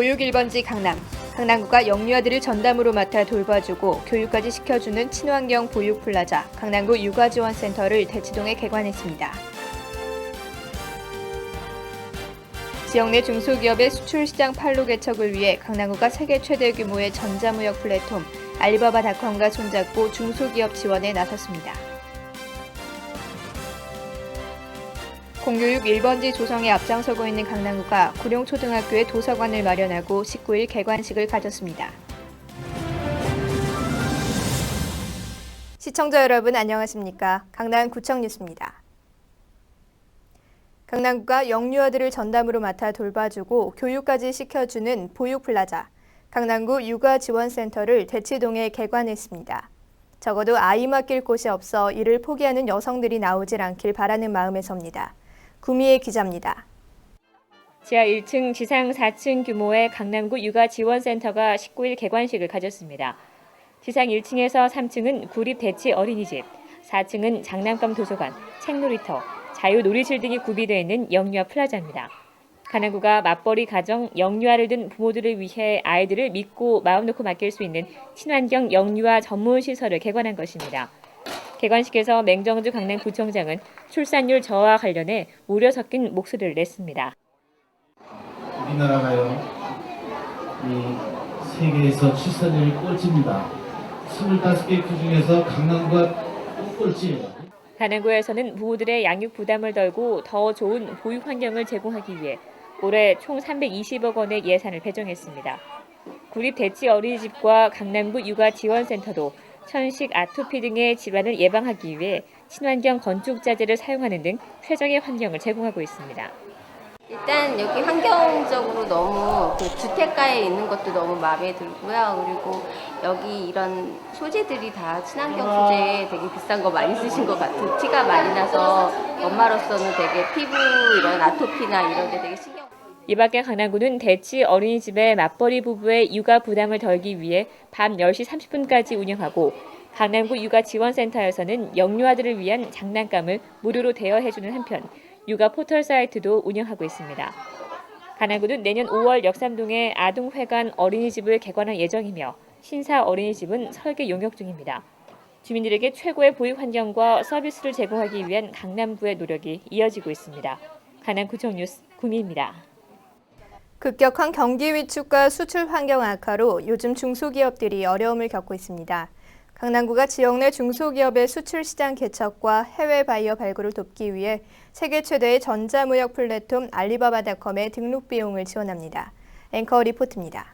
보육 1번지 강남구가 영유아들을 전담으로 맡아 돌봐주고 교육까지 시켜주는 친환경 보육 플라자 강남구 육아지원센터를 대치동에 개관했습니다. 지역 내 중소기업의 수출 시장 판로 개척을 위해 강남구가 세계 최대 규모의 전자무역 플랫폼 알리바바닷컴과 손잡고 중소기업 지원에 나섰습니다. 공교육 1번지 조성에 앞장서고 있는 강남구가 구룡초등학교에 도서관을 마련하고 19일 개관식을 가졌습니다. 시청자 여러분 안녕하십니까? 강남구청 뉴스입니다. 강남구가 영유아들을 전담으로 맡아 돌봐주고 교육까지 시켜주는 보육플라자 강남구 육아지원센터를 대치동에 개관했습니다. 적어도 아이 맡길 곳이 없어 이를 포기하는 여성들이 나오질 않길 바라는 마음에서입니다. 구미애 기자입니다. 지하 1층, 지상 4층 규모의 강남구 육아지원센터가 19일 개관식을 가졌습니다. 지상 1층에서 3층은 구립대치 어린이집, 4층은 장난감 도서관, 책놀이터, 자유놀이실 등이 구비되어 있는 영유아 플라자입니다. 강남구가 맞벌이 가정, 영유아를 둔 부모들을 위해 아이들을 믿고 마음 놓고 맡길 수 있는 친환경 영유아 전문 시설을 개관한 것입니다. 개관식에서 맹정주 강남구청장은 출산율 저하와 관련해 우려 섞인 목소리를 냈습니다. 우리나라가요, 이 세계에서 출산율이 꼴찌입니다. 25개 구 중에서 강남구가 꼴찌예요. 강남구에서는 부모들의 양육 부담을 덜고 더 좋은 보육 환경을 제공하기 위해 올해 총 320억 원의 예산을 배정했습니다. 구립대치 어린이집과 강남구 육아지원센터도 천식, 아토피 등의 질환을 예방하기 위해 친환경 건축 자재를 사용하는 등 최적의 환경을 제공하고 있습니다. 일단 여기 환경적으로 너무 주택가에 있는 것도 너무 마음에 들고요. 그리고 여기 이런 소재들이 다 친환경 소재 되게 비싼 거 많이 쓰신 것 같은 티가 많이 나서 엄마로서는 되게 피부 이런 아토피나 이런 데 되게 신경. 이 밖에 강남구는 대치 어린이집의 맞벌이 부부의 육아 부담을 덜기 위해 밤 10시 30분까지 운영하고 강남구 육아지원센터에서는 영유아들을 위한 장난감을 무료로 대여해주는 한편 육아 포털 사이트도 운영하고 있습니다. 강남구는 내년 5월 역삼동에 아동회관 어린이집을 개관할 예정이며 신사 어린이집은 설계 용역 중입니다. 주민들에게 최고의 보육 환경과 서비스를 제공하기 위한 강남구의 노력이 이어지고 있습니다. 강남구청 뉴스 구미입니다. 급격한 경기 위축과 수출 환경 악화로 요즘 중소기업들이 어려움을 겪고 있습니다. 강남구가 지역 내 중소기업의 수출 시장 개척과 해외 바이어 발굴을 돕기 위해 세계 최대의 전자무역 플랫폼 알리바바닷컴의 등록 비용을 지원합니다. 앵커 리포트입니다.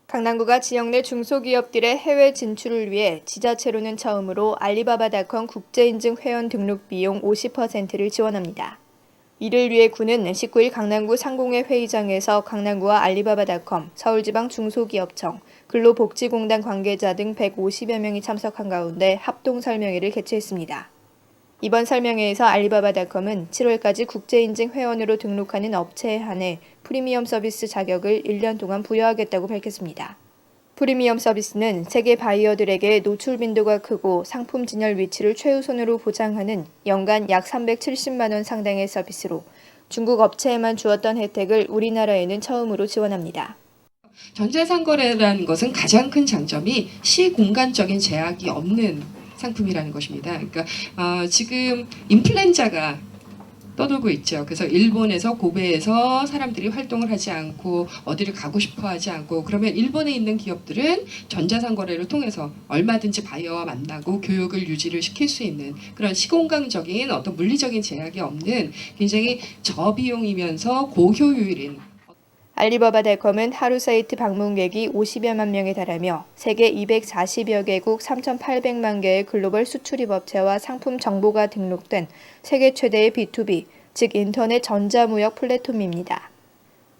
강남구가 지역 내 중소기업들의 해외 진출을 위해 지자체로는 처음으로 알리바바닷컴 국제인증 회원 등록 비용 50%를 지원합니다. 이를 위해 구는 19일 강남구 상공회 회의장에서 강남구와 알리바바닷컴, 서울지방 중소기업청, 근로복지공단 관계자 등 150여 명이 참석한 가운데 합동 설명회를 개최했습니다. 이번 설명회에서 알리바바닷컴은 7월까지 국제인증 회원으로 등록하는 업체에 한해 프리미엄 서비스 자격을 1년 동안 부여하겠다고 밝혔습니다. 프리미엄 서비스는 세계 바이어들에게 노출 빈도가 크고 상품 진열 위치를 최우선으로 보장하는 연간 약 370만 원 상당의 서비스로 중국 업체에만 주었던 혜택을 우리나라에는 처음으로 지원합니다. 전자상거래라는 것은 가장 큰 장점이 시공간적인 제약이 없는 상품이라는 것입니다. 그러니까 지금 인플루엔자가 떠돌고 있죠. 그래서 일본에서 고베에서 사람들이 활동을 하지 않고 어디를 가고 싶어 하지 않고 그러면 일본에 있는 기업들은 전자상거래를 통해서 얼마든지 바이어와 만나고 교육을 유지를 시킬 수 있는 그런 시공간적인 어떤 물리적인 제약이 없는 굉장히 저비용이면서 고효율인 알리바바닷컴은 하루 사이트 방문객이 50여만 명에 달하며 세계 240여 개국 3,800만 개의 글로벌 수출입 업체와 상품 정보가 등록된 세계 최대의 B2B, 즉 인터넷 전자무역 플랫폼입니다.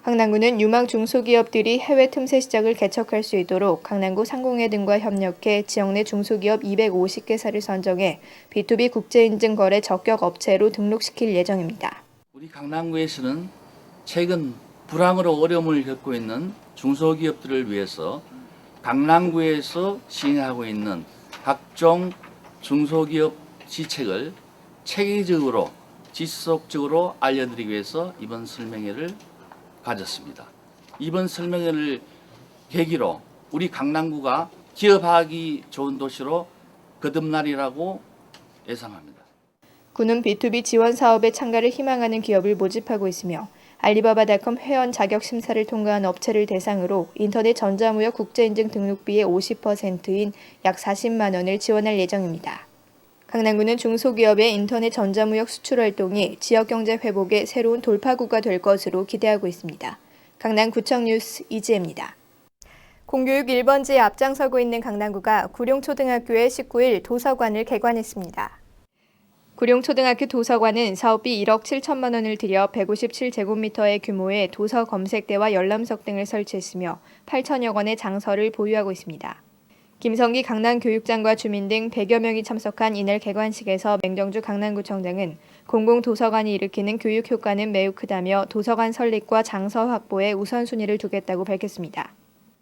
강남구는 유망 중소기업들이 해외 틈새 시장을 개척할 수 있도록 강남구 상공회 등과 협력해 지역 내 중소기업 250개사를 선정해 B2B 국제인증 거래 적격 업체로 등록시킬 예정입니다. 우리 강남구에서는 최근 불황으로 어려움을 겪고 있는 중소기업들을 위해서 강남구에서 시행하고 있는 각종 중소기업 지책을 체계적으로 지속적으로 알려드리기 위해서 이번 설명회를 가졌습니다. 이번 설명회를 계기로 우리 강남구가 기업하기 좋은 도시로 거듭날이라고 예상합니다. 구는 B2B 지원 사업에 참가를 희망하는 기업을 모집하고 있으며 알리바바닷컴 회원 자격 심사를 통과한 업체를 대상으로 인터넷 전자무역 국제인증 등록비의 50%인 약 40만 원을 지원할 예정입니다. 강남구는 중소기업의 인터넷 전자무역 수출 활동이 지역경제 회복의 새로운 돌파구가 될 것으로 기대하고 있습니다. 강남구청 뉴스 이지혜입니다. 공교육 1번지에 앞장서고 있는 강남구가 구룡초등학교에 19일 도서관을 개관했습니다. 구룡초등학교 도서관은 사업비 1억 7천만 원을 들여 157제곱미터의 규모의 도서 검색대와 열람석 등을 설치했으며 8천여 권의 장서를 보유하고 있습니다. 김성기 강남교육장과 주민 등 100여 명이 참석한 이날 개관식에서 맹정주 강남구청장은 공공도서관이 일으키는 교육 효과는 매우 크다며 도서관 설립과 장서 확보에 우선순위를 두겠다고 밝혔습니다.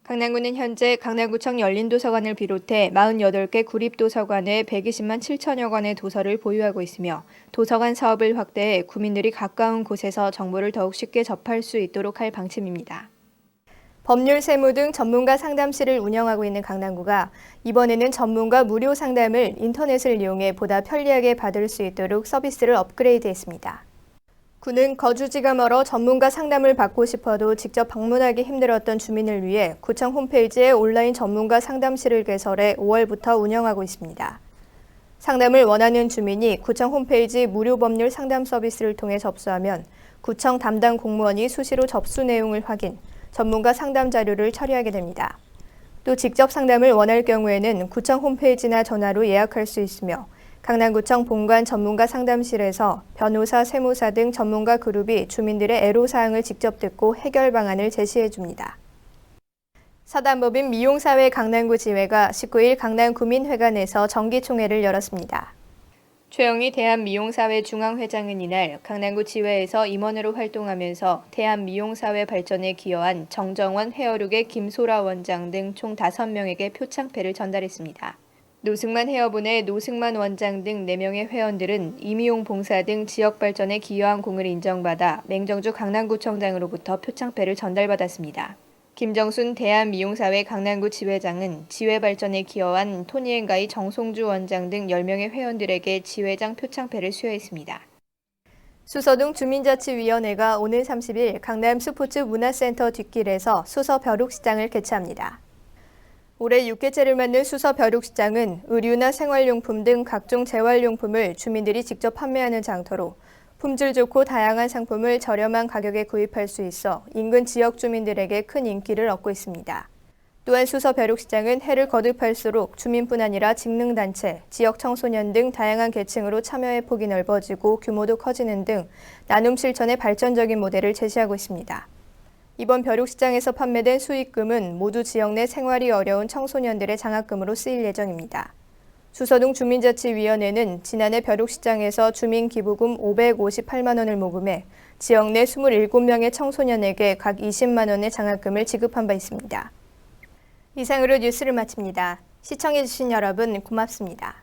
강남구는 현재 강남구청 열린도서관을 비롯해 48개 구립도서관에 120만 7천여 권의 도서를 보유하고 있으며 도서관 사업을 확대해 구민들이 가까운 곳에서 정보를 더욱 쉽게 접할 수 있도록 할 방침입니다. 법률, 세무 등 전문가 상담실을 운영하고 있는 강남구가 이번에는 전문가 무료 상담을 인터넷을 이용해 보다 편리하게 받을 수 있도록 서비스를 업그레이드했습니다. 구는 거주지가 멀어 전문가 상담을 받고 싶어도 직접 방문하기 힘들었던 주민을 위해 구청 홈페이지에 온라인 전문가 상담실을 개설해 5월부터 운영하고 있습니다. 상담을 원하는 주민이 구청 홈페이지 무료 법률 상담 서비스를 통해 접수하면 구청 담당 공무원이 수시로 접수 내용을 확인, 전문가 상담 자료를 처리하게 됩니다. 또 직접 상담을 원할 경우에는 구청 홈페이지나 전화로 예약할 수 있으며 강남구청 본관 전문가 상담실에서 변호사, 세무사 등 전문가 그룹이 주민들의 애로사항을 직접 듣고 해결 방안을 제시해 줍니다. 사단법인 미용사회 강남구 지회가 19일 강남구민회관에서 정기총회를 열었습니다. 최영희 대한미용사회 중앙회장은 이날 강남구 지회에서 임원으로 활동하면서 대한미용사회 발전에 기여한 정정원 헤어룩의 김소라 원장 등 총 5명에게 표창패를 전달했습니다. 노승만 헤어본의 노승만 원장 등 4명의 회원들은 이미용 봉사 등 지역 발전에 기여한 공을 인정받아 맹정주 강남구청장으로부터 표창패를 전달받았습니다. 김정순 대한미용사회 강남구 지회장은 지회 발전에 기여한 토니앤가이 정송주 원장 등 10명의 회원들에게 지회장 표창패를 수여했습니다. 수서동 주민자치위원회가 오늘 30일 강남 스포츠 문화센터 뒷길에서 수서 벼룩시장을 개최합니다. 올해 6개째를 맞는 수서 벼룩시장은 의류나 생활용품 등 각종 재활용품을 주민들이 직접 판매하는 장터로 품질 좋고 다양한 상품을 저렴한 가격에 구입할 수 있어 인근 지역 주민들에게 큰 인기를 얻고 있습니다. 또한 수서 벼룩시장은 해를 거듭할수록 주민뿐 아니라 직능단체, 지역 청소년 등 다양한 계층으로 참여의 폭이 넓어지고 규모도 커지는 등 나눔 실천의 발전적인 모델을 제시하고 있습니다. 이번 벼룩시장에서 판매된 수익금은 모두 지역 내 생활이 어려운 청소년들의 장학금으로 쓰일 예정입니다. 수서동 주민자치위원회는 지난해 벼룩시장에서 주민기부금 558만 원을 모금해 지역 내 27명의 청소년에게 각 20만 원의 장학금을 지급한 바 있습니다. 이상으로 뉴스를 마칩니다. 시청해주신 여러분 고맙습니다.